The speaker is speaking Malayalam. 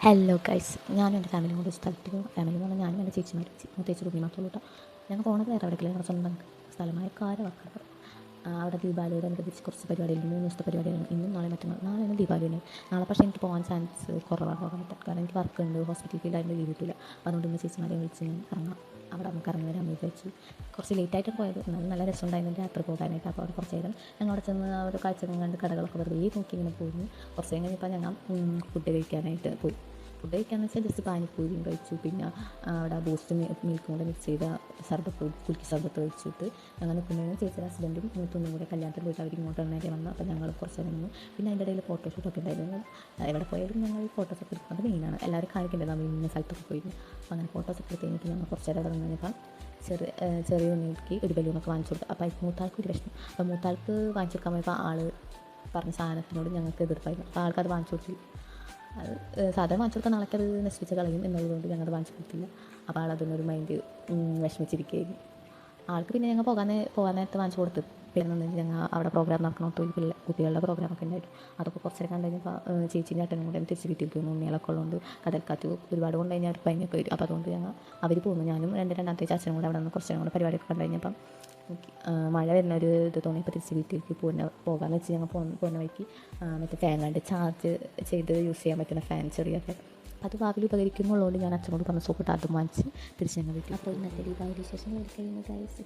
ഹലോ ഗൈസ്, ഞാനും എൻ്റെ ഫാമിലിയും കൂടി സ്ഥലത്ത് പോകും. ഫാമിലി എന്ന് പറഞ്ഞാൽ ഞാനും എൻ്റെ ചേച്ചിമാരും പ്രത്യേകിച്ച് റൂമി മാത്രമേ കേട്ടോ. ഞങ്ങൾ പോകുന്നത് വേറെ എവിടേക്കില്ല, ഞങ്ങളുടെ സ്വന്തം സ്ഥലമായ കാരവാക്കാട്. അവിടെ ദീപാവലിയോടനുബന്ധിച്ച് കുറച്ച് പരിപാടികളുണ്ട്. 3 ദിവസത്തെ പരിപാടികളുണ്ട്. ഇന്നും നാളെ മറ്റന്നാൾ. നാളെയാണ് ദീപാവലി ഉണ്ട്. നാളെ പക്ഷേ എനിക്ക് പോകാൻ ചാൻസ് കുറവായിട്ട്, കാരണം എനിക്ക് വർക്ക് ഉണ്ട്, ഹോസ്പിറ്റൽ ഫീൽഡായിട്ട് ലീവ് കിട്ടില്ല. അതുകൊണ്ട് ഇന്ന് ചേച്ചിമാരെ വിളിച്ച് ഞാൻ ഇറങ്ങാം, അവിടെ നമുക്ക് ഇറങ്ങി വരാൻ വിചാരിച്ചു. കുറച്ച് ലേറ്റായിട്ട് പോയത്, എന്നാലും നല്ല രസമുണ്ടായിരുന്നു രാത്രി പോകാനായിട്ട്. അപ്പോൾ അവിടെ കുറച്ച് നേരം ഞങ്ങൾ അവിടെ ചെന്ന് ആ ഒരു കാഴ്ചകൾ കണ്ട് കടകളൊക്കെ വെറുതെ നോക്കി ഇങ്ങനെ പോയിരുന്നു. കുറച്ച് നേരം കഴിഞ്ഞപ്പോൾ ഞങ്ങൾ ഫുഡ് കഴിക്കാനായിട്ട് പോയി. ഫുഡ് കഴിക്കാമെന്ന് വെച്ചാൽ ജസ്റ്റ് പാനിപ്പൂരിയും കഴിച്ചു. പിന്നെ അവിടെ ബൂസ്റ്റ് മിൽക്കും കൂടെ മിക്സ് ചെയ്ത സർബത്ത്, കുലുക്കി സർബത്ത് കഴിച്ചിട്ട് ഞങ്ങൾ നിൽക്കുന്നതിന് ചേച്ചിയുടെ ഹസ്ബൻഡും മൂത്തൊന്നും കൂടെ കല്യാണത്തിന് പോയിട്ട് അവർ ഇങ്ങോട്ട് നേരെ വന്നു. അപ്പോൾ ഞങ്ങൾ കുറച്ച് നേരം നിന്നു. പിന്നെ അതിൻ്റെ ഇടയിൽ ഫോട്ടോഷൂട്ടൊക്കെ ഉണ്ടായിരുന്നു. എവിടെ പോയാലും ഞങ്ങൾ ഫോട്ടോസൊക്കെ എടുക്കുന്നത് മെയിനാണ്. എല്ലാവരും കാണിക്കേണ്ടത് നമ്മൾ ഇന്ന സ്ഥലത്തൊക്കെ പോയിരുന്നു. അപ്പോൾ അങ്ങനെ ഫോട്ടോസൊക്കെ എടുത്ത് കഴിഞ്ഞിട്ട് ഞങ്ങൾ കുറച്ച് നേരം അവിടെ നിന്നപ്പോൾ ചെറിയ ഉണ്ണിക്ക് ഒരു ബലൂണൊക്കെ വാങ്ങിച്ചു കൊടുത്തു. അപ്പോൾ മൂത്താൾക്ക് ഒരു വിഷമം. അപ്പോൾ മൂത്താൾക്ക് വാങ്ങിച്ചു കൊടുക്കാൻ പോയപ്പോൾ ആൾ പറഞ്ഞ സാധനത്തിനോട് ഞങ്ങൾക്ക് എതിർപ്പായിരുന്നു. അപ്പോൾ ആൾക്കത് വാങ്ങിച്ചു കൊടുത്തില്ല. അത് സാധാരണ വാങ്ങിച്ചു കൊടുത്താൽ നാളേക്ക് അത് നശിപ്പിച്ച് കളയും എന്നുള്ളതുകൊണ്ട് ഞങ്ങൾ വാങ്ങിച്ചു കൊടുത്തില്ല. അപ്പോൾ ആളതിനൊരു മൈൻഡ് വിഷമിച്ചിരിക്കുകയായിരുന്നു. ആൾക്ക് പിന്നെ ഞങ്ങൾ പോകാൻ നേരത്തെ വാങ്ങിച്ചു കൊടുത്തു. പിന്നെ ഞങ്ങൾ അവിടെ പ്രോഗ്രാം നടക്കണോട്ട് കുട്ടികളുടെ പ്രോഗ്രാമൊക്കെ ഉണ്ടായിരുന്നു. അതൊക്കെ കുറച്ചേരം കണ്ടു കഴിഞ്ഞപ്പോൾ ചേച്ചീൻ്റെ ഏട്ടനും കൂടെ തിരിച്ച് വീട്ടിൽ പോകുന്നു. ഉണ്ണികളൊക്കെ ഉള്ളതുകൊണ്ട് കടൽക്കാറ്റ് ഒരുപാട് കൊണ്ട് കഴിഞ്ഞാൽ അവർ പനിയൊക്കെ വരും. അപ്പോൾ അതുകൊണ്ട് അവർ പോകുന്നു. ഞാനും രണ്ടാമത്തെ ചാച്ചനും കൂടെ അവിടെ നിന്ന് കുറച്ചേരം കൂടെ പരിപാടിയൊക്കെ കണ്ടു കഴിഞ്ഞപ്പം മഴ വരുന്ന ഒരു ഇത് തോന്നിയപ്പോൾ തിരിച്ച് വീട്ടിലേക്ക് പോകാമെന്ന് വെച്ച് ഞങ്ങൾ പോകുന്ന വഴിക്ക് മറ്റേ ഫാൻ കണ്ട് ചാർജ് ചെയ്ത് യൂസ് ചെയ്യാൻ പറ്റുന്ന ഫാൻ ചെറിയ ഫാൻ, അത് ഭാവിയിൽ ഉപകരിക്കുന്നുള്ളതുകൊണ്ട് ഞാൻ അച്ഛനോട് പറഞ്ഞ് സോപ്പിട്ട് അതും വാങ്ങിച്ച് തിരിച്ച് ഞങ്ങൾ വീട്ടിൽ. അപ്പോൾ ഇന്നത്തെ ദീപാവലി ശേഷം കഴിയുന്ന ഗൈസ്.